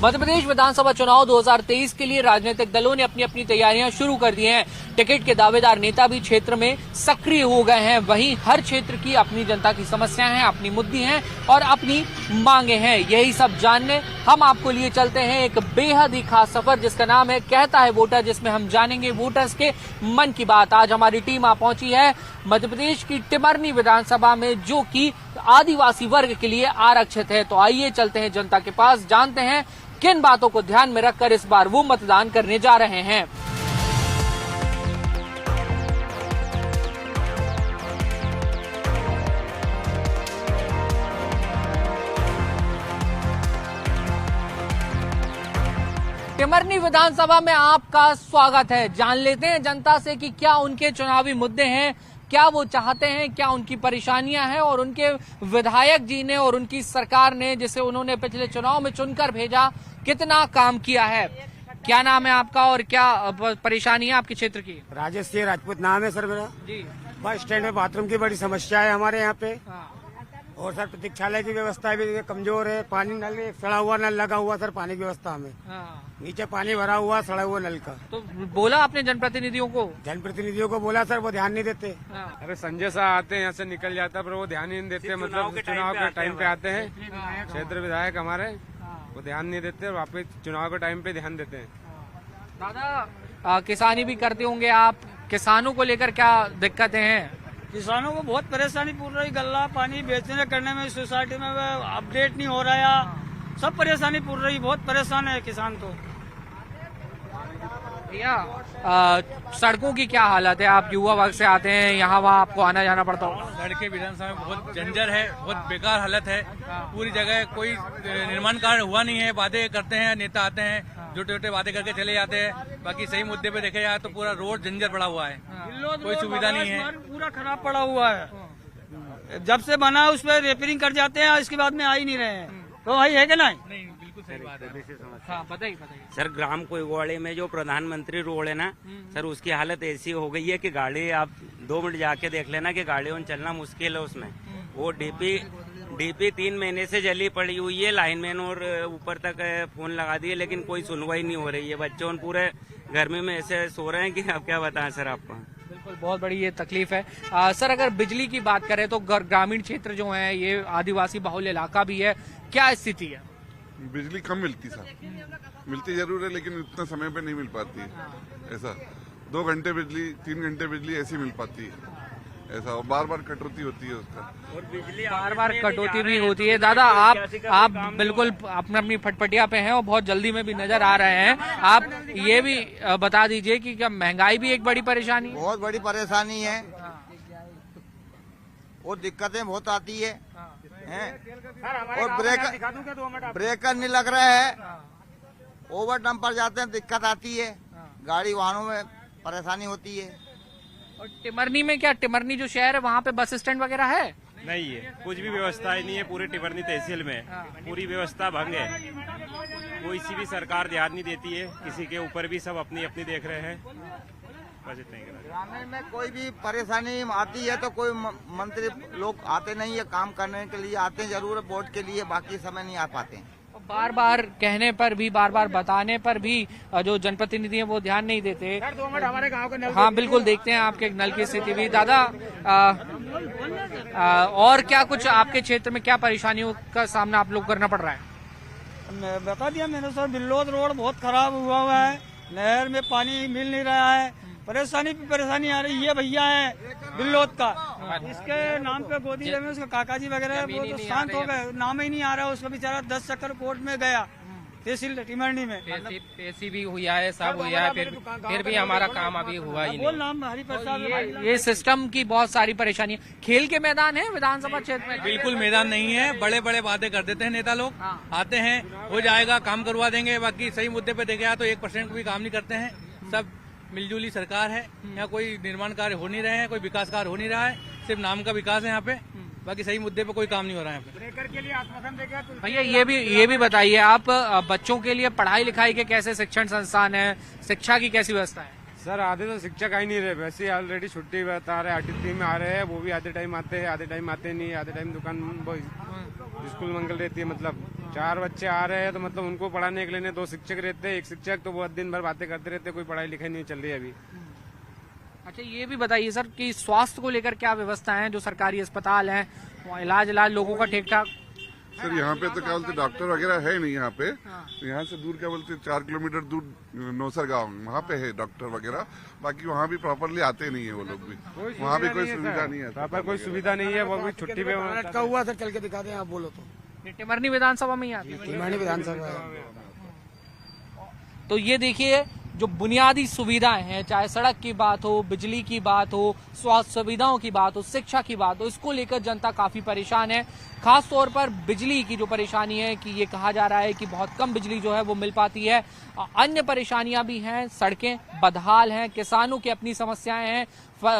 मध्य प्रदेश विधानसभा चुनाव 2023 के लिए राजनीतिक दलों ने अपनी अपनी तैयारियां शुरू कर दी हैं। टिकट के दावेदार नेता भी क्षेत्र में सक्रिय हो गए हैं। वहीं हर क्षेत्र की अपनी जनता की समस्याएं हैं, अपनी मुद्दे हैं और अपनी मांगे हैं। यही सब जानने हम आपको लिए चलते हैं एक बेहद ही खास सफर जिसका नाम है कहता है वोटर, जिसमें हम जानेंगे वोटर्स के मन की बात। आज हमारी टीम आ पहुंची है मध्य प्रदेश की टिमरनी विधानसभा में, जो कि आदिवासी वर्ग के लिए आरक्षित है। तो आइए चलते हैं जनता के पास, जानते हैं किन बातों को ध्यान में रखकर इस बार वो मतदान करने जा रहे हैं। टिमरनी विधानसभा में आपका स्वागत है। जान लेते हैं जनता से कि क्या उनके चुनावी मुद्दे हैं, क्या वो चाहते हैं, क्या उनकी परेशानियां हैं और उनके विधायक जी ने और उनकी सरकार ने, जिसे उन्होंने पिछले चुनाव में चुनकर भेजा, कितना काम किया है। क्या नाम है आपका और क्या परेशानी है आपके क्षेत्र की? राजेश सिंह राजपूत नाम है सर मेरा जी। बस स्टैंड में बाथरूम की बड़ी समस्या है हमारे यहाँ पे। और सर प्रतीक्षालय की व्यवस्था भी कमजोर है। पानी नल एक सड़ा हुआ नल लगा हुआ सर पानी की व्यवस्था में। नीचे पानी भरा हुआ सड़ा हुआ नल का। तो बोला आपने जनप्रतिनिधियों को? जनप्रतिनिधियों को बोला सर, वो ध्यान नहीं देते। अरे संजय साहब आते हैं यहाँ से निकल जाता है, पर वो ध्यान ही नहीं देते। मतलब चुनाव के टाइम पे आते हैं, क्षेत्र विधायक हमारे, वो ध्यान नहीं देते और वापस चुनाव के टाइम पे ध्यान देते हैं। दादा, किसानी भी करते होंगे आप, किसानों को लेकर क्या दिक्कतें हैं? किसानों को बहुत परेशानी पूछ रही, गल्ला पानी बेचने करने में सोसाइटी में अपडेट नहीं हो रहा है, सब परेशानी पूछ रही, बहुत परेशान है किसान। तो भैया, सड़कों की क्या हालत है? आप युवा वर्ग से आते हैं, यहाँ वहाँ आपको आना जाना पड़ता हो। सड़कें विधानसभा में बहुत जंजर है, बहुत बेकार हालत है। पूरी जगह कोई निर्माण कार्य हुआ नहीं है। वादे करते हैं, नेता आते हैं, छोटे छोटे वादे करके चले जाते हैं। बाकी सही मुद्दे पे देखे जाए तो पूरा रोड जंजर पड़ा हुआ है, कोई सुविधा नहीं है, पूरा खराब पड़ा हुआ है। जब से बना उस पर रिपेयरिंग कर जाते हैं, इसके बाद में आ ही नहीं रहे हैं। तो भाई है कि नहीं? बिल्कुल सही बात है। हाँ, बताइए। सर, ग्राम कोइवाड़े में जो प्रधानमंत्री रोड है ना सर, उसकी हालत ऐसी हो गई है कि गाड़ी आप 2 मिनट जाके देख लेना कि गाड़ियों चलना मुश्किल है उसमें। वो डीपी 3 महीने से जली पड़ी हुई है। लाइनमैन और ऊपर तक फोन लगा दिए, लेकिन कोई सुनवाई नहीं हो रही है। बच्चों पूरे गर्मी में ऐसे सो रहे हैं कि अब क्या बताएं सर आपको। बिल्कुल, बहुत बड़ी ये तकलीफ है। सर, अगर बिजली की बात करें तो ग्रामीण क्षेत्र जो है, ये आदिवासी बहुल इलाका भी है, क्या स्थिति है? बिजली कम मिलती सर, मिलती जरूर है लेकिन इतना समय पे नहीं मिल पाती है। ऐसा 2 घंटे बिजली, 3 घंटे बिजली ऐसी मिल पाती है ऐसा, और बार बार कटौती होती है उसका, और बिजली बार कटौती भी होती है। दादा, आप बिल्कुल अपनी फटफटिया पे हैं और बहुत जल्दी में भी नजर आ रहे हैं। आप ये भी बता दीजिए कि क्या महंगाई भी एक बड़ी परेशानी है? बहुत बड़ी परेशानी है और दिक्कतें बहुत आती है और ब्रेकर नहीं लग रहे हैं, ओवर डंपर जाते हैं, दिक्कत आती है, गाड़ी वाहनों में परेशानी होती है। और टिमरनी में क्या, टिमरनी जो शहर है वहाँ पे बस स्टैंड वगैरह है? नहीं है, कुछ भी व्यवस्था ही नहीं है। पूरी टिमरनी तहसील में पूरी व्यवस्था भंग है। कोई सी भी सरकार ध्यान नहीं देती है, किसी के ऊपर भी सब अपनी अपनी देख रहे हैं। बस इतना ही। ग्रामीण में कोई भी परेशानी आती है तो कोई मंत्री लोग आते नहीं है, काम करने के लिए आते हैं जरूर वोट के लिए, बाकी समय नहीं आ पाते हैं। बार बार कहने पर भी, बार बार बताने पर भी जो जनप्रतिनिधि हैं वो ध्यान नहीं देते। हमारे गांव के नल, हाँ बिल्कुल, देखते हैं आपके नल की स्थिति भी। दादा, और क्या कुछ आपके क्षेत्र में क्या परेशानियों का सामना आप लोग करना पड़ रहा है? बता दिया मैंने सर, बिल्लोद रोड बहुत खराब हुआ है, नहर में पानी मिल नहीं रहा है, परेशानी आ रही है। भैया है बिल्लोद का, इसके नाम पे गोदी जमीन, उसका काका जी वगैरह वो तो शांत हो गए, नाम ही नहीं आ रहा उसका। बेचारा 10 चक्कर कोर्ट में गया तहसील टिमरनी में, पेशी भी हुआ है, सब हुआ है, फिर भी हमारा काम अभी हुआ ही बोल नाम हरिप्रसाद। ये सिस्टम की बहुत सारी परेशानी है। खेल के मैदान है विधानसभा क्षेत्र में? बिल्कुल मैदान नहीं है। बड़े बड़े वादे कर देते हैं नेता लोग, आते हैं, हो जाएगा, काम करवा देंगे, बाकी सही मुद्दे पे देखे तो 1% भी काम नहीं करते हैं। सब मिलजुली सरकार है, यहाँ कोई निर्माण कार्य हो नहीं रहे हैं, कोई विकास कार्य हो नहीं रहा है, सिर्फ नाम का विकास है यहाँ पे, बाकी सही मुद्दे पे कोई काम नहीं हो रहा है यहाँ पे। ब्रेकर के लिए आश्वासन देगा। भैया, ये भी बताइए, आप बच्चों के लिए पढ़ाई लिखाई के कैसे शिक्षण संस्थान है, शिक्षा की कैसी व्यवस्था है? सर, आधे तो शिक्षक आ ही नहीं रहे, वैसे ऑलरेडी छुट्टी बता रहे, अतिथि में आ रहे हैं, वो भी आधे टाइम आते हैं, आधे टाइम आते नहीं, आधे टाइम दुकान स्कूल मंगल रहती है, मतलब 4 बच्चे आ रहे हैं तो मतलब उनको पढ़ाने के लिए 2 शिक्षक रहते हैं। एक शिक्षक तो बहुत दिन भर बातें करते रहते, कोई पढ़ाई लिखाई नहीं चल रही है अभी। अच्छा, ये भी बताइए सर कि स्वास्थ्य को लेकर क्या व्यवस्था है? जो सरकारी अस्पताल है वहाँ इलाज लोगों का ठीक ठाक? सर यहाँ पे तो क्या बोलते डॉक्टर वगैरह है नहीं यहाँ पे। तो यहाँ से दूर क्या बोलते 4 किलोमीटर दूर नौसर गांव, वहाँ पे है डॉक्टर वगैरह। बाकी वहाँ भी प्रॉपरली आते नहीं है वो लोग भी, वहाँ भी कोई सुविधा नहीं है। वहाँ पर कोई सुविधा नहीं है, वो भी छुट्टी पे लटका हुआ सर, चल के दिखा दें आप बोलो तो। टिमरनी विधानसभा में ही आती है? टिमरनी विधानसभा। तो ये देखिए, जो बुनियादी सुविधाएं हैं, चाहे सड़क की बात हो, बिजली की बात हो, स्वास्थ्य सुविधाओं की बात हो, शिक्षा की बात हो, इसको लेकर जनता काफी परेशान है। खास तौर पर बिजली की जो परेशानी है कि ये कहा जा रहा है कि बहुत कम बिजली जो है वो मिल पाती है। अन्य परेशानियां भी हैं, सड़कें बदहाल हैं, किसानों की अपनी समस्याएं हैं,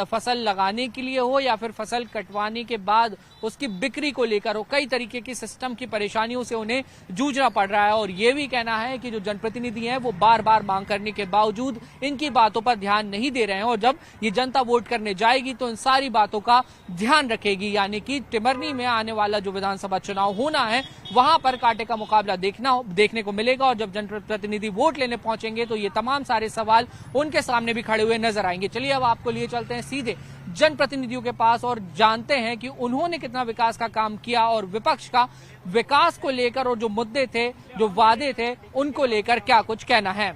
फसल लगाने के लिए हो या फिर फसल कटवाने के बाद उसकी बिक्री को लेकर हो, कई तरीके की सिस्टम की परेशानियों से उन्हें जूझना पड़ रहा है। और ये भी कहना है कि जो जनप्रतिनिधि हैं वो बार बार मांग करने के बावजूद इनकी बातों पर ध्यान नहीं दे रहे हैं, और जब ये जनता वोट करने जाएगी तो इन सारी बातों का ध्यान रखेगी। यानी कि टिमरनी में आने वाला जो विधानसभा चुनाव होना है वहां पर कांटे का मुकाबला देखने को मिलेगा, और जब जनप्रतिनिधि वोट लेने पहुंचेंगे तो ये तमाम सारे सवाल उनके सामने भी खड़े हुए नजर आएंगे। चलिए अब आपको लिए चलते हैं सीधे जनप्रतिनिधियों के पास और जानते हैं कि उन्होंने कितना विकास का काम किया और विपक्ष का विकास को लेकर और जो मुद्दे थे, जो वादे थे, उनको लेकर क्या कुछ कहना है।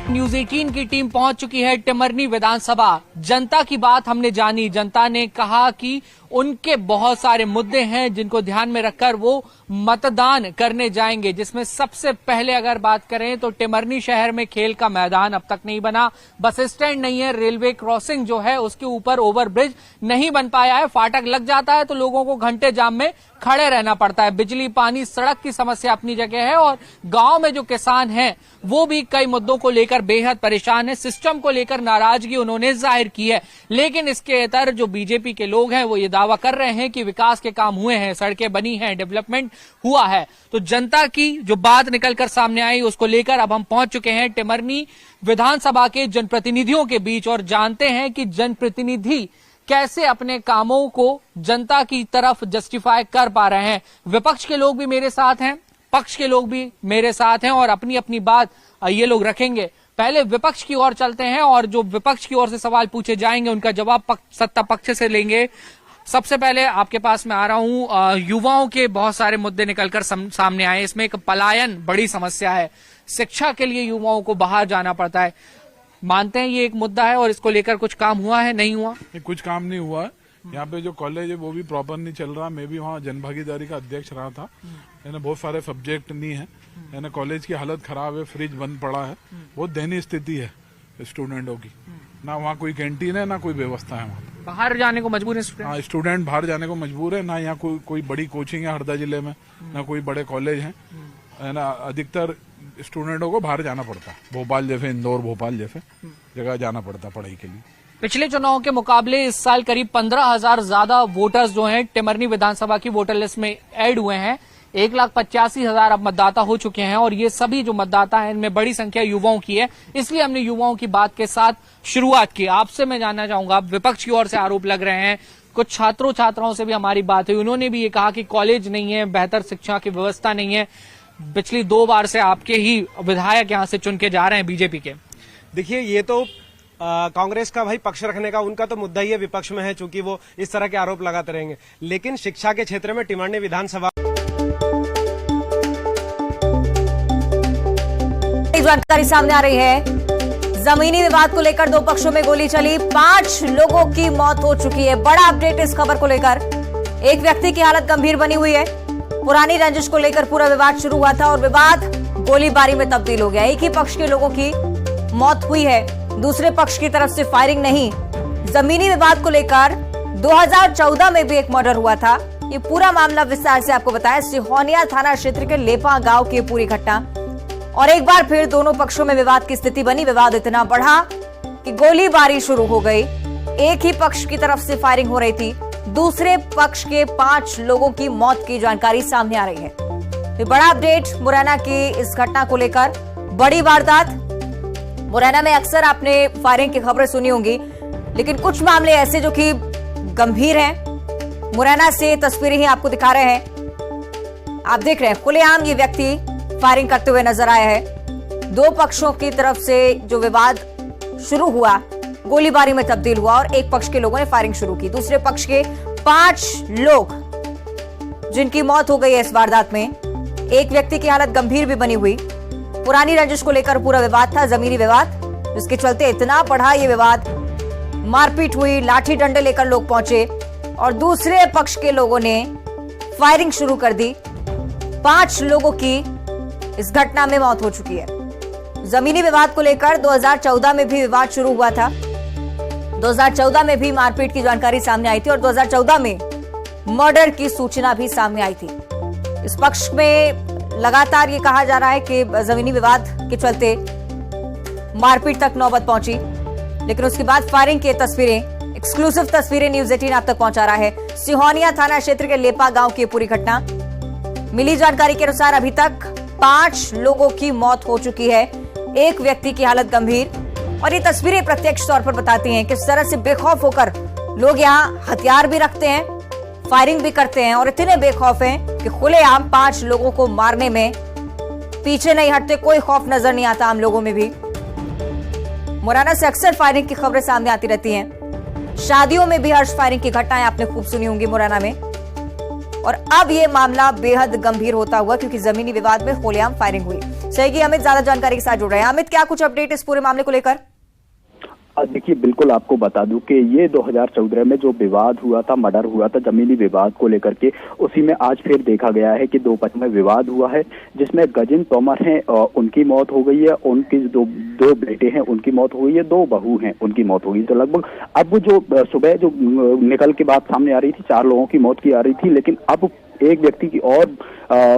न्यूज़ 18 की टीम पहुंच चुकी है टिमरनी विधानसभा। जनता की बात हमने जानी, जनता ने कहा कि उनके बहुत सारे मुद्दे हैं जिनको ध्यान में रखकर वो मतदान करने जाएंगे, जिसमें सबसे पहले अगर बात करें तो टिमरनी शहर में खेल का मैदान अब तक नहीं बना, बस स्टैंड नहीं है, रेलवे क्रॉसिंग जो है उसके ऊपर ओवरब्रिज नहीं बन पाया है, फाटक लग जाता है तो लोगों को घंटे जाम में खड़े रहना पड़ता है। बिजली, पानी, सड़क की समस्या अपनी जगह है, और गांव में जो किसान हैं वो भी कई मुद्दों को लेकर बेहद परेशान है। सिस्टम को लेकर नाराजगी उन्होंने जाहिर की है, लेकिन इसके इतर जो बीजेपी के लोग हैं वो ये दावा कर रहे हैं कि विकास के काम हुए हैं, सड़कें बनी हैं, डेवलपमेंट हुआ है। तो जनता की जो बात निकलकर सामने आई उसको लेकर अब हम पहुंच चुके हैं टिमरनी विधानसभा के जनप्रतिनिधियों के बीच और जानते हैं कि जनप्रतिनिधि कैसे अपने कामों को जनता की तरफ जस्टिफाई कर पा रहे हैं। विपक्ष के लोग भी मेरे साथ हैं, पक्ष के लोग भी मेरे साथ हैं और अपनी अपनी बात ये लोग रखेंगे। पहले विपक्ष की ओर चलते हैं और जो विपक्ष की ओर से सवाल पूछे जाएंगे उनका जवाब सत्ता पक्ष से लेंगे। सबसे पहले आपके पास मैं आ रहा हूं, युवाओं के बहुत सारे मुद्दे निकलकर सामने आए, इसमें एक पलायन बड़ी समस्या है, शिक्षा के लिए युवाओं को बाहर जाना पड़ता है। मानते हैं ये एक मुद्दा है और इसको लेकर कुछ काम हुआ है, नहीं हुआ? कुछ काम नहीं हुआ है। यहाँ पे जो कॉलेज है वो भी प्रॉपर नहीं चल रहा। मैं भी वहाँ जनभागीदारी का अध्यक्ष रहा था। बहुत सारे सब्जेक्ट नहीं है, कॉलेज की हालत खराब है, फ्रिज बंद पड़ा है, बहुत दयनीय स्थिति है स्टूडेंटों की। ना वहाँ कोई कैंटीन है, ना कोई व्यवस्था है। वहाँ बाहर जाने को मजबूर है हाँ, स्टूडेंट बाहर जाने को मजबूर है। ना यहाँ कोई बड़ी कोचिंग है हरदा जिले में, ना कोई बड़े कॉलेज है ना। अधिकतर स्टूडेंटों को बाहर जाना पड़ता है, भोपाल जैसे, इंदौर, भोपाल जैसे जगह जाना पड़ता पढ़ाई के लिए। पिछले चुनाव के मुकाबले इस साल करीब 15,000 ज्यादा वोटर्स जो हैं टिमरनी विधानसभा की वोटर लिस्ट में ऐड हुए हैं। 1,85,000 अब मतदाता हो चुके हैं और ये सभी जो मतदाता हैं इनमें बड़ी संख्या युवाओं की है, इसलिए हमने युवाओं की बात के साथ शुरुआत की। आपसे मैं जानना चाहूंगा, विपक्ष की ओर से आरोप लग रहे हैं, कुछ छात्रों छात्राओं से भी हमारी बात हुई, उन्होंने भी ये कहा कि कॉलेज नहीं है, बेहतर शिक्षा की व्यवस्था नहीं है। पिछली 2 बार से आपके ही विधायक यहाँ से चुन के जा रहे हैं बीजेपी के। देखिए, ये तो कांग्रेस का भाई पक्ष रखने का उनका तो मुद्दा ही है, विपक्ष में है, चूंकि वो इस तरह के आरोप लगाते रहेंगे। लेकिन शिक्षा के क्षेत्र में टिमरनी विधानसभा जानकारी सामने आ रही है। जमीनी विवाद को लेकर 2 पक्षों में गोली चली, 5 लोगों की मौत हो चुकी है। बड़ा अपडेट इस खबर को लेकर, एक व्यक्ति की हालत गंभीर बनी हुई है। पुरानी रंजिश को लेकर पूरा विवाद शुरू हुआ था और विवाद गोलीबारी में तब्दील हो गया। एक ही पक्ष के लोगों की मौत हुई है, दूसरे पक्ष की तरफ से फायरिंग नहीं। जमीनी विवाद को लेकर 2014 में भी एक मर्डर हुआ था। ये पूरा मामला विस्तार से आपको बताया, सिहोनिया थाना क्षेत्र के लेपा गांव की पूरी घटना। और एक बार फिर दोनों पक्षों में विवाद की स्थिति बनी। विवाद इतना बढ़ा कि गोलीबारी शुरू हो गई। एक ही पक्ष की तरफ से फायरिंग हो रही थी। दूसरे पक्ष के 5 लोगों की मौत की जानकारी सामने आ रही है। तो बड़ा अपडेट मुरैना की इस घटना को लेकर, बड़ी वारदात। मुरैना में अक्सर आपने फायरिंग की खबरें सुनी होंगी, लेकिन कुछ मामले ऐसे जो कि गंभीर हैं। मुरैना से तस्वीरें ही आपको दिखा रहे हैं। आप देख रहे हैं खुलेआम ये व्यक्ति फायरिंग करते हुए नजर आया है। दो पक्षों की तरफ से जो विवाद शुरू हुआ गोलीबारी में तब्दील हुआ और एक पक्ष के लोगों ने फायरिंग शुरू की। दूसरे पक्ष के 5 लोग जिनकी मौत हो गई है इस वारदात में। एक व्यक्ति की हालत गंभीर भी बनी हुई। पुरानी रंजिश को लेकर पूरा विवाद था, जमीनी विवाद, जिसके चलते इतना बढ़ा ये विवाद, मारपीट हुई, लाठी डंडे लेकर लोग पहुंचे और दूसरे पक्ष के लोगों ने फायरिंग शुरू कर दी। 5 लोगों की इस घटना में मौत हो चुकी है। जमीनी विवाद को लेकर 2014 में भी विवाद शुरू हुआ था। 2014 में भी मारपीट की जानकारी सामने आई थी और 2014 में मर्डर की सूचना भी सामने आई थी। इस पक्ष में लगातार ये कहा जा रहा है कि जमीनी विवाद के चलते मारपीट तक नौबत पहुंची, लेकिन उसके बाद फायरिंग की तस्वीरें, एक्सक्लूसिव तस्वीरें न्यूज 18 आप तक पहुंचा रहा है। सिहोनिया थाना क्षेत्र के लेपा गांव की पूरी घटना। मिली जानकारी के अनुसार अभी तक 5 लोगों की मौत हो चुकी है, एक व्यक्ति की हालत गंभीर। और ये तस्वीरें प्रत्यक्ष तौर पर बताती हैं किस तरह से बेखौफ होकर लोग यहाँ हथियार भी रखते हैं, फायरिंग भी करते हैं और इतने बेखौफ हैं कि खुलेआम 5 लोगों को मारने में पीछे नहीं हटते। कोई खौफ नजर नहीं आता आम लोगों में भी। मुरैना से अक्सर फायरिंग की खबरें सामने आती रहती हैं। शादियों में भी हर्ष फायरिंग की घटनाएं आपने खूब सुनी होंगी मुरैना में। और अब ये मामला बेहद गंभीर होता हुआ क्योंकि जमीनी विवाद में खुलेआम फायरिंग हुई। सहयोगी अमित ज्यादा जानकारी के साथ जुड़ रहे हैं। अमित, क्या कुछ अपडेट इस पूरे मामले को लेकर? देखिए, बिल्कुल आपको बता दूं कि ये 2014 में जो विवाद हुआ था, मर्डर हुआ था जमीनी विवाद को लेकर के, उसी में आज फिर देखा गया है कि 2 पक्ष में विवाद हुआ है, जिसमें गजिन तोमर हैं, उनकी मौत हो गई है, उनकी दो बेटे हैं, उनकी मौत हो गई है, 2 बहू हैं, उनकी मौत हो गई। तो लगभग अब जो सुबह जो निकल के बात सामने आ रही थी, 4 लोगों की मौत की आ रही थी, लेकिन अब एक व्यक्ति की और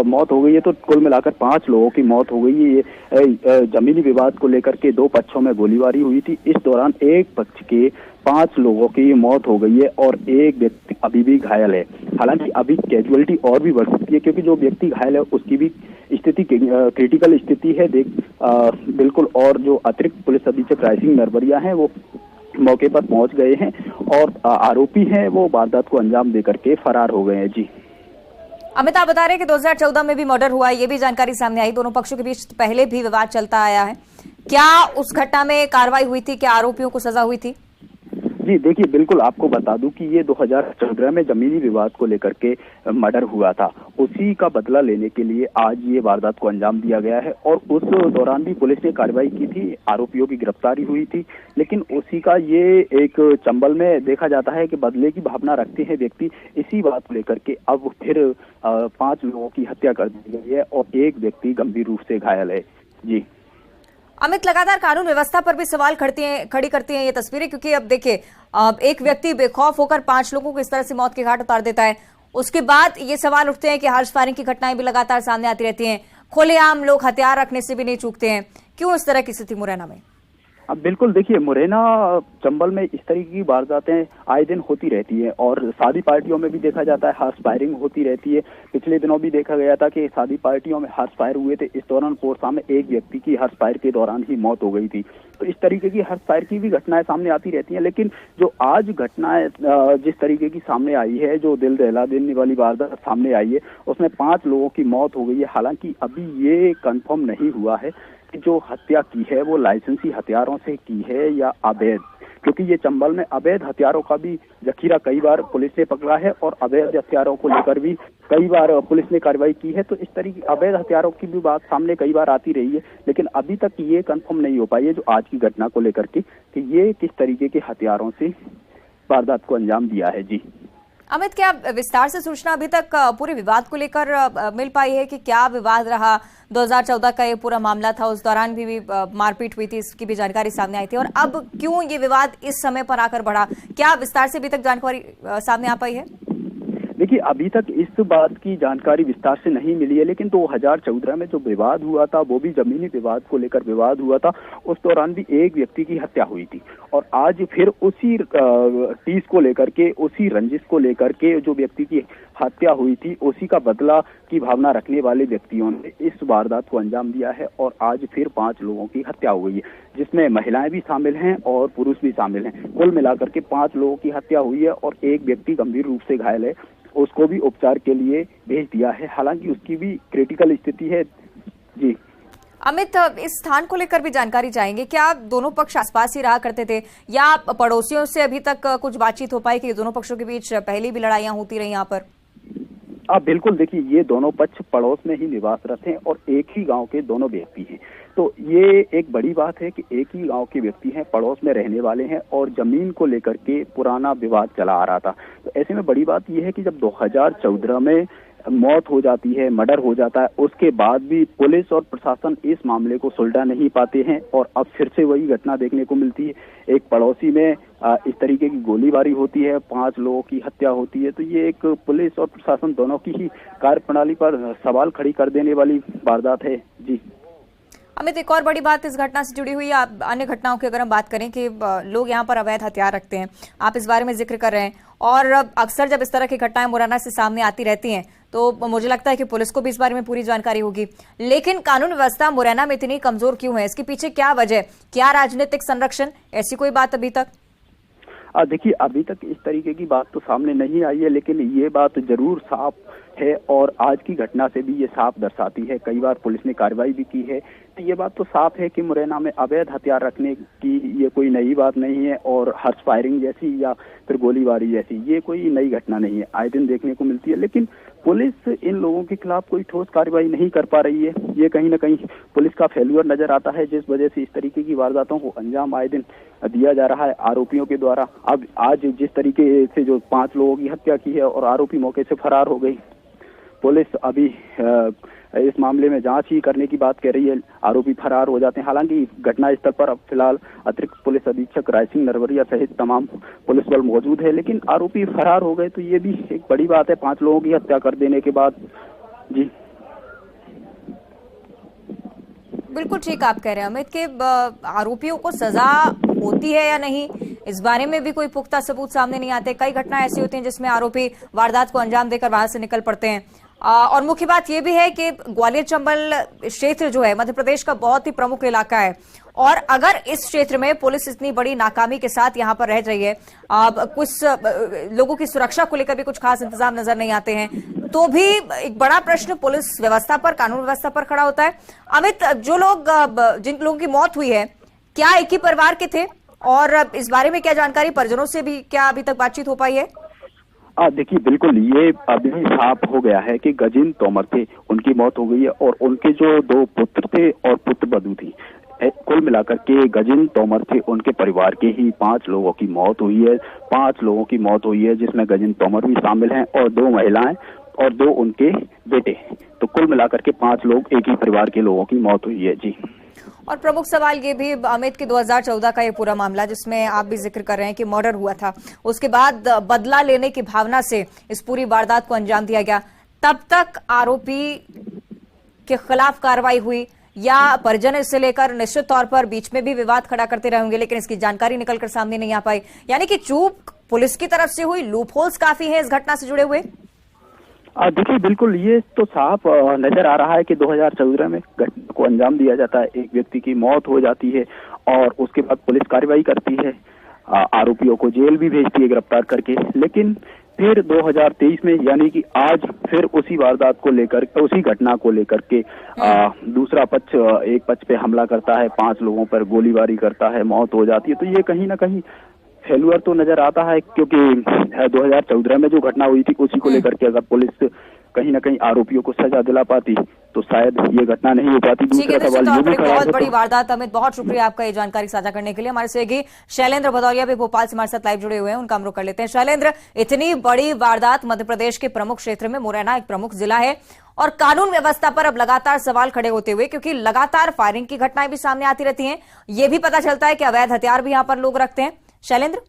मौत हो गई है, तो कुल मिलाकर 5 लोगों की मौत हो गई है। ये जमीनी विवाद को लेकर के 2 पक्षों में गोलीबारी हुई थी। इस दौरान एक पक्ष के 5 लोगों की मौत हो गई है और एक व्यक्ति अभी भी घायल है। हालांकि अभी कैजुअलिटी और भी बढ़ सकती है क्योंकि जो व्यक्ति घायल है उसकी भी स्थिति क्रिटिकल स्थिति है बिल्कुल। और जो अतिरिक्त पुलिस अधीक्षक रायसिंह नरवरिया है वो मौके पर पहुंच गए हैं और आरोपी हैं वो वारदात को अंजाम देकर के फरार हो गए हैं। जी अमित, आप बता रहे हैं कि 2014 में भी मर्डर हुआ है, ये भी जानकारी सामने आई। दोनों पक्षों के बीच पहले भी विवाद चलता आया है। क्या उस घटना में कार्रवाई हुई थी? क्या आरोपियों को सजा हुई थी? जी देखिए, बिल्कुल आपको बता दूं कि ये 2014 में जमीनी विवाद को लेकर के मर्डर हुआ था। उसी का बदला लेने के लिए आज ये वारदात को अंजाम दिया गया है और उस दौरान भी पुलिस ने कार्रवाई की थी, आरोपियों की गिरफ्तारी हुई थी। लेकिन उसी का ये एक चंबल में देखा जाता है कि बदले की भावना रखते हैं व्यक्ति। इसी बात को लेकर के अब फिर 5 लोगों की हत्या कर दी गई है और एक व्यक्ति गंभीर रूप से घायल है। जी अमित, लगातार कानून व्यवस्था पर भी सवाल खड़ी करती हैं ये तस्वीरें, क्योंकि अब देखिए एक व्यक्ति बेखौफ होकर 5 लोगों को इस तरह से मौत के घाट उतार देता है। उसके बाद ये सवाल उठते हैं कि हर्ष फायरिंग की घटनाएं भी लगातार सामने आती रहती हैं। खुलेआम लोग हथियार रखने से भी नहीं चूकते हैं। क्यों इस तरह की स्थिति मुरैना में? अब बिल्कुल देखिए, मुरैना चंबल में इस तरीके की वारदातें आए दिन होती रहती है और शादी पार्टियों में भी देखा जाता है हर्ष फायरिंग होती रहती है। पिछले दिनों भी देखा गया था कि शादी पार्टियों में हर्ष फायर हुए थे। इस दौरान पोरसा में एक व्यक्ति की हर्ष फायर के दौरान ही मौत हो गई थी। तो इस तरीके की हर्ष फायर की भी घटनाएं सामने आती रहती हैं। लेकिन जो आज घटनाएं जिस तरीके की सामने आई है, जो दिल दहला देने वाली वारदात सामने आई है, उसमें 5 लोगों की मौत हो गई है। हालांकि अभी ये कंफर्म नहीं हुआ है कि जो हत्या की है वो लाइसेंसी हथियारों से की है या अवैध, क्योंकि ये चंबल में अवैध हथियारों का भी जखीरा कई बार पुलिस ने पकड़ा है और अवैध हथियारों को लेकर भी कई बार पुलिस ने कार्रवाई की है। तो इस तरीके अवैध हथियारों की भी बात सामने कई बार आती रही है, लेकिन अभी तक ये कंफर्म नहीं हो पाई है जो आज की घटना को लेकर के कि ये किस तरीके के हथियारों से वारदात को अंजाम दिया है। जी अमित, क्या विस्तार से सूचना अभी तक पूरे विवाद को लेकर मिल पाई है कि क्या विवाद रहा? 2014 का ये पूरा मामला था, उस दौरान भी मारपीट हुई थी, इसकी भी जानकारी सामने आई थी। और अब क्यों ये विवाद इस समय पर आकर बढ़ा? क्या विस्तार से अभी तक जानकारी सामने आ पाई है? देखिए अभी तक इस बात की जानकारी विस्तार से नहीं मिली है, लेकिन 2014 में जो विवाद हुआ था वो भी जमीनी विवाद को लेकर विवाद हुआ था। उस दौरान भी एक व्यक्ति की हत्या हुई थी और आज फिर उसी टीस को लेकर के, उसी रंजिश को लेकर के जो व्यक्ति की हत्या हुई थी, उसी का बदला की भावना रखने वाले व्यक्तियों ने इस वारदात को अंजाम दिया है और आज फिर 5 लोगों की हत्या हो गई है, जिसमें महिलाएं भी शामिल हैं और पुरुष भी शामिल हैं। कुल मिलाकर के 5 लोगों की हत्या हुई है और एक व्यक्ति गंभीर रूप से घायल है, उसको भी उपचार के लिए भेज दिया है, हालांकि उसकी भी क्रिटिकल स्थिति है। जी अमित, इस स्थान को लेकर भी जानकारी चाहेंगे। क्या दोनों पक्ष आसपास ही रहा करते थे या पड़ोसियों से अभी तक कुछ बातचीत हो पाई कि दोनों पक्षों के बीच पहले भी लड़ाइयां होती रही यहाँ पर? बिल्कुल, देखिए ये दोनों पक्ष पड़ोस में ही निवासरत हैं और एक ही गांव के दोनों व्यक्ति हैं, तो ये एक बड़ी बात है कि एक ही गांव के व्यक्ति हैं, पड़ोस में रहने वाले हैं और जमीन को लेकर के पुराना विवाद चला आ रहा था। तो ऐसे में बड़ी बात यह है कि जब 2014 में मौत हो जाती है, मर्डर हो जाता है, उसके बाद भी पुलिस और प्रशासन इस मामले को सुलझा नहीं पाते हैं और अब फिर से वही घटना देखने को मिलती है। एक पड़ोसी में इस तरीके की गोलीबारी होती है, 5 लोगों की हत्या होती है, तो ये एक पुलिस और प्रशासन दोनों की ही कार्यप्रणाली पर सवाल खड़ी कर देने वाली वारदात है। जी अमित, एक और बड़ी बात इस घटना से जुड़ी हुई है। अन्य घटनाओं की अगर हम बात करें कि लोग यहाँ पर अवैध हथियार रखते हैं, आप इस बारे में जिक्र कर रहे हैं और अक्सर जब इस तरह की घटनाएं मुरैना से सामने आती रहती हैं तो मुझे लगता है कि पुलिस को भी इस बारे में पूरी जानकारी होगी, लेकिन कानून व्यवस्था मुरैना में इतनी कमजोर क्यों है? इसके पीछे क्या वजह? क्या राजनीतिक संरक्षण? ऐसी कोई बात अभी तक? देखिए अभी तक इस तरीके की बात तो सामने नहीं आई है, लेकिन ये बात जरूर साफ है और आज की घटना से भी ये साफ दर्शाती है। कई बार पुलिस ने कार्रवाई भी की है, तो ये बात तो साफ है कि मुरैना में अवैध हथियार रखने की ये कोई नई बात नहीं है और हर्ष फायरिंग जैसी या फिर गोलीबारी जैसी ये कोई नई घटना नहीं है, आए दिन देखने को मिलती है। लेकिन पुलिस इन लोगों के खिलाफ कोई ठोस कार्रवाई नहीं कर पा रही है, ये कहीं ना कहीं पुलिस का फेल्यूर नजर आता है, जिस वजह से इस तरीके की वारदातों को अंजाम आए दिन दिया जा रहा है आरोपियों के द्वारा। अब आज जिस तरीके से जो 5 लोगों की हत्या की है और आरोपी मौके से फरार हो गई, पुलिस अभी इस मामले में जांच ही करने की बात कह रही है, आरोपी फरार हो जाते हैं। हालांकि घटना स्थल पर अब फिलहाल अतिरिक्त पुलिस अधीक्षक राय सिंह नरवरिया सहित तमाम पुलिस बल मौजूद है, लेकिन आरोपी फरार हो गए तो ये भी एक बड़ी बात है 5 लोगों की हत्या कर देने के बाद। जी बिल्कुल ठीक आप कह रहे हैं अमित के आरोपियों को सजा होती है या नहीं, इस बारे में भी कोई पुख्ता सबूत सामने नहीं आते। कई घटनाएं ऐसी होती हैं जिसमें आरोपी वारदात को अंजाम देकर वहां से निकल पड़ते हैं। और मुख्य बात यह भी है कि ग्वालियर चंबल क्षेत्र जो है मध्य प्रदेश का बहुत ही प्रमुख इलाका है और अगर इस क्षेत्र में पुलिस इतनी बड़ी नाकामी के साथ यहां पर रह रही है, कुछ लोगों की सुरक्षा को लेकर भी कुछ खास इंतजाम नजर नहीं आते हैं, तो भी एक बड़ा प्रश्न पुलिस व्यवस्था पर, कानून व्यवस्था पर खड़ा होता है। अमित, जो लोग जिन लोगों की मौत हुई है क्या एक ही परिवार के थे और इस बारे में क्या जानकारी परिजनों से भी क्या अभी तक बातचीत हो पाई है? देखिए बिल्कुल ये अभी साफ हो गया है कि गजिन तोमर थे, उनकी मौत हो गई है और उनके जो 2 पुत्र थे और पुत्रवधू थी, कुल मिलाकर के गजिन तोमर थे, उनके परिवार के ही 5 लोगों की मौत हुई है। 5 लोगों की मौत हुई है जिसमें गजिन तोमर भी शामिल हैं और 2 महिलाएं और 2 उनके बेटे, तो कुल मिलाकर के 5 लोग एक ही परिवार के लोगों की मौत हुई है। जी और प्रमुख सवाल ये भी अमित के 2014 का ये पूरा मामला जिसमें आप भी जिक्र कर रहे हैं कि मर्डर हुआ था, उसके बाद बदला लेने की भावना से इस पूरी वारदात को अंजाम दिया गया, तब तक आरोपी के खिलाफ कार्रवाई हुई या परिजन इससे लेकर निश्चित तौर पर बीच में भी विवाद खड़ा करते रहेंगे, लेकिन इसकी जानकारी निकलकर सामने नहीं आ पाई, यानी कि चूक पुलिस की तरफ से हुई, लूप होल्स काफी है इस घटना से जुड़े हुए? देखिए बिल्कुल ये तो साफ नजर आ रहा है कि 2014 में घटना को अंजाम दिया जाता है, एक व्यक्ति की मौत हो जाती है और उसके बाद पुलिस कार्रवाई करती है, आरोपियों को जेल भी भेजती है गिरफ्तार करके, लेकिन फिर 2023 में यानी कि आज फिर उसी वारदात को लेकर, उसी घटना को लेकर के दूसरा पक्ष एक पक्ष पे हमला करता है, 5 लोगों पर गोलीबारी करता है, मौत हो जाती है। तो ये कहीं ना कहीं फेल्यूर तो नजर आता है, क्योंकि 2014 में जो घटना हुई थी उसी को लेकर के अगर पुलिस कहीं ना कहीं आरोपियों को सजा दिला पाती तो शायद ये घटना नहीं हो पाती। दूसरा सवाल ये भी खड़ा है, बहुत बड़ी वारदात। अमित, बहुत शुक्रिया आपका ये जानकारी साझा करने के लिए। हमारे सहयोगी शैलेंद्र भदौरिया भी भोपाल से हमारे साथ लाइव जुड़े हुए हैं, उनका हम रुख कर लेते हैं। शैलेंद्र, इतनी बड़ी वारदात मध्य प्रदेश के प्रमुख क्षेत्र में, मुरैना एक प्रमुख जिला है और कानून व्यवस्था पर अब लगातार सवाल खड़े होते हुए, क्योंकि लगातार फायरिंग की घटनाएं भी सामने आती रहती हैं, ये भी पता चलता है कि अवैध हथियार भी यहाँ पर लोग रखते हैं। शैलेंद्र,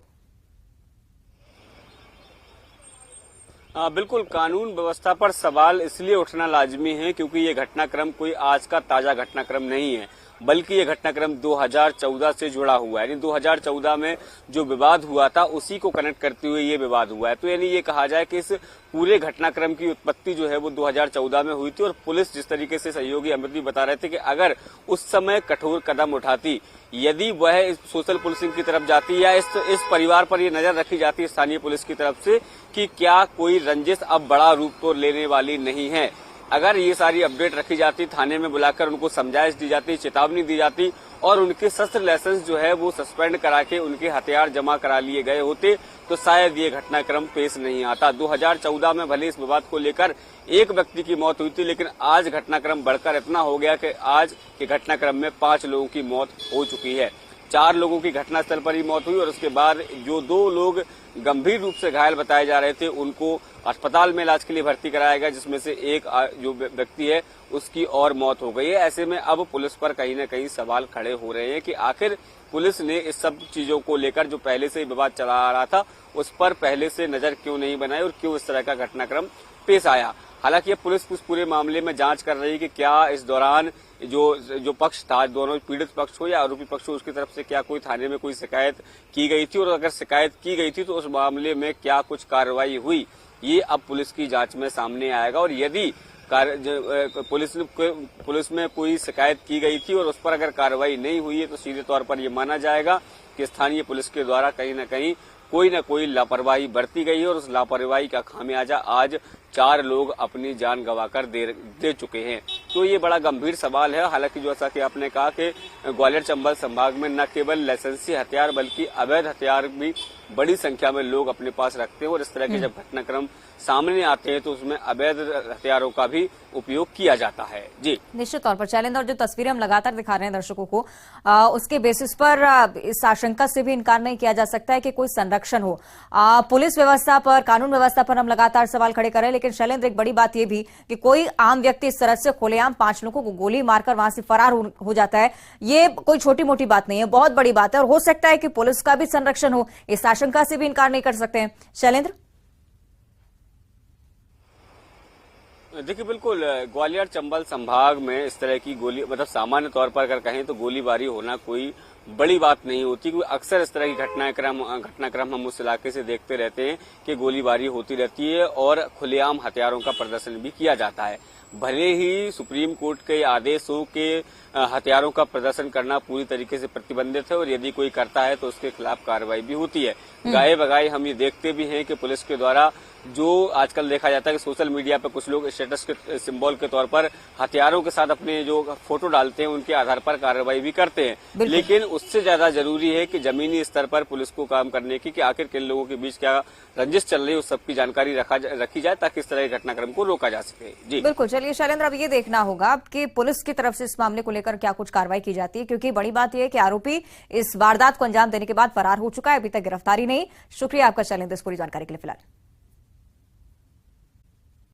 बिल्कुल, कानून व्यवस्था पर सवाल इसलिए उठना लाजमी है क्योंकि ये घटनाक्रम कोई आज का ताजा घटनाक्रम नहीं है, बल्कि ये घटनाक्रम 2014 से जुड़ा हुआ है। यानी 2014 में जो विवाद हुआ था उसी को कनेक्ट करते हुए ये विवाद हुआ है। तो यानी ये कहा जाए कि इस पूरे घटनाक्रम की उत्पत्ति जो है वो 2014 में हुई थी और पुलिस जिस तरीके से सहयोगी अमृत भी बता रहे थे कि अगर उस समय कठोर कदम उठाती, यदि वह सोशल पुलिसिंग की तरफ जाती या इस परिवार पर ये नजर रखी जाती स्थानीय पुलिस की तरफ से कि क्या कोई रंजिश अब बड़ा रूप तो लेने वाली नहीं है, अगर ये सारी अपडेट रखी जाती, थाने में बुलाकर उनको समझाइश दी जाती, चेतावनी दी जाती और उनके शस्त्र लाइसेंस जो है वो सस्पेंड करा के उनके हथियार जमा करा लिए गए होते तो शायद ये घटनाक्रम पेश नहीं आता। 2014 में भले इस विवाद को लेकर एक व्यक्ति की मौत हुई थी, लेकिन आज घटनाक्रम बढ़कर इतना हो गया कि आज के घटनाक्रम में 5 लोगों की मौत हो चुकी है। 4 लोगों की घटनास्थल पर ही मौत हुई और उसके बाद जो 2 लोग गंभीर रूप से घायल बताए जा रहे थे उनको अस्पताल में इलाज के लिए भर्ती कराया गया, जिसमें से एक जो व्यक्ति है उसकी और मौत हो गई है। ऐसे में अब पुलिस पर कहीं न कहीं सवाल खड़े हो रहे हैं कि आखिर पुलिस ने इस सब चीजों को लेकर जो पहले से विवाद चला आ रहा था उस पर पहले से नजर क्यों नहीं बनाई और क्यों इस तरह का घटनाक्रम पेश आया। हालांकि पुलिस उस पूरे मामले में जांच कर रही है कि क्या इस दौरान जो पक्ष था, दोनों पीड़ित पक्ष हो या आरोपी पक्ष हो, उसकी तरफ से क्या कोई थाने में कोई शिकायत की गई थी और अगर शिकायत की गई थी तो उस मामले में क्या कुछ कार्रवाई हुई, ये अब पुलिस की जांच में सामने आएगा। और यदि पुलिस में कोई शिकायत की गई थी और उस पर अगर कार्रवाई नहीं हुई है तो सीधे तौर पर यह माना जाएगा कि स्थानीय पुलिस के द्वारा कहीं न कहीं कोई न कोई लापरवाही बरती गई है और उस लापरवाही का खामियाजा आज 4 लोग अपनी जान गंवाकर दे चुके हैं। तो ये बड़ा गंभीर सवाल है। हालांकि जैसा कि आपने कहा कि ग्वालियर चंबल संभाग में न केवल लाइसेंसी हथियार बल्कि अवैध हथियार भी बड़ी संख्या में लोग अपने पास रखते हैं और इस तरह के जब घटनाक्रम सामने आते हैं तो उसमें अवैध हथियारों का भी उपयोग किया जाता है। जी निश्चित तौर पर शैलेंद्र, और जो तस्वीरें हम लगातार दिखा रहे हैं दर्शकों को, उसके बेसिस पर इस आशंका से भी इनकार नहीं किया जा सकता है कि कोई संरक्षण हो। पुलिस व्यवस्था पर, कानून व्यवस्था पर हम लगातार सवाल खड़े कर रहे हैं, लेकिन शैलेंद्र एक बड़ी बात यह भी कि कोई आम व्यक्ति इस तरह से खुलेआम 5 लोगों को गोली मारकर वहां से फरार हो जाता है, ये कोई छोटी मोटी बात नहीं है, बहुत बड़ी बात है और हो सकता है कि पुलिस का भी संरक्षण हो। इस आशंका से भी इनकार नहीं कर सकते हैं शैलेंद्र। देखिए, बिल्कुल ग्वालियर चंबल संभाग में इस तरह की गोली, मतलब सामान्य तौर पर अगर कहें तो गोलीबारी होना कोई बड़ी बात नहीं होती, क्योंकि अक्सर इस तरह की घटनाक्रम हम उस इलाके से देखते रहते हैं कि गोलीबारी होती रहती है और खुलेआम हथियारों का प्रदर्शन भी किया जाता है। भले ही सुप्रीम कोर्ट के आदेशों के हथियारों का प्रदर्शन करना पूरी तरीके से प्रतिबंधित है और यदि कोई करता है तो उसके खिलाफ कार्रवाई भी होती है। गाये बगाए हम ये देखते भी हैं कि पुलिस के द्वारा जो आजकल देखा जाता है कि सोशल मीडिया पर कुछ लोग स्टेटस के सिंबल के तौर पर हथियारों के साथ अपने जो फोटो डालते हैं उनके आधार पर कार्रवाई भी करते हैं, लेकिन उससे ज्यादा जरूरी है कि जमीनी स्तर पर पुलिस को काम करने की आखिर किन लोगों के बीच क्या रंजिश चल रही है उस सबकी जानकारी रखी जाए ताकि इस तरह के घटनाक्रम को रोका जा सके। जी बिल्कुल। चलिए शैलेंद्र, अब ये देखना होगा कि पुलिस की तरफ से इस मामले को लेकर क्या कुछ कार्रवाई की जाती है, क्योंकि बड़ी बात यह है कि आरोपी इस वारदात को अंजाम देने के बाद फरार हो चुका है, अभी तक गिरफ्तारी नहीं। शुक्रिया आपका शैलेंद्र इस पूरी जानकारी के लिए। फिलहाल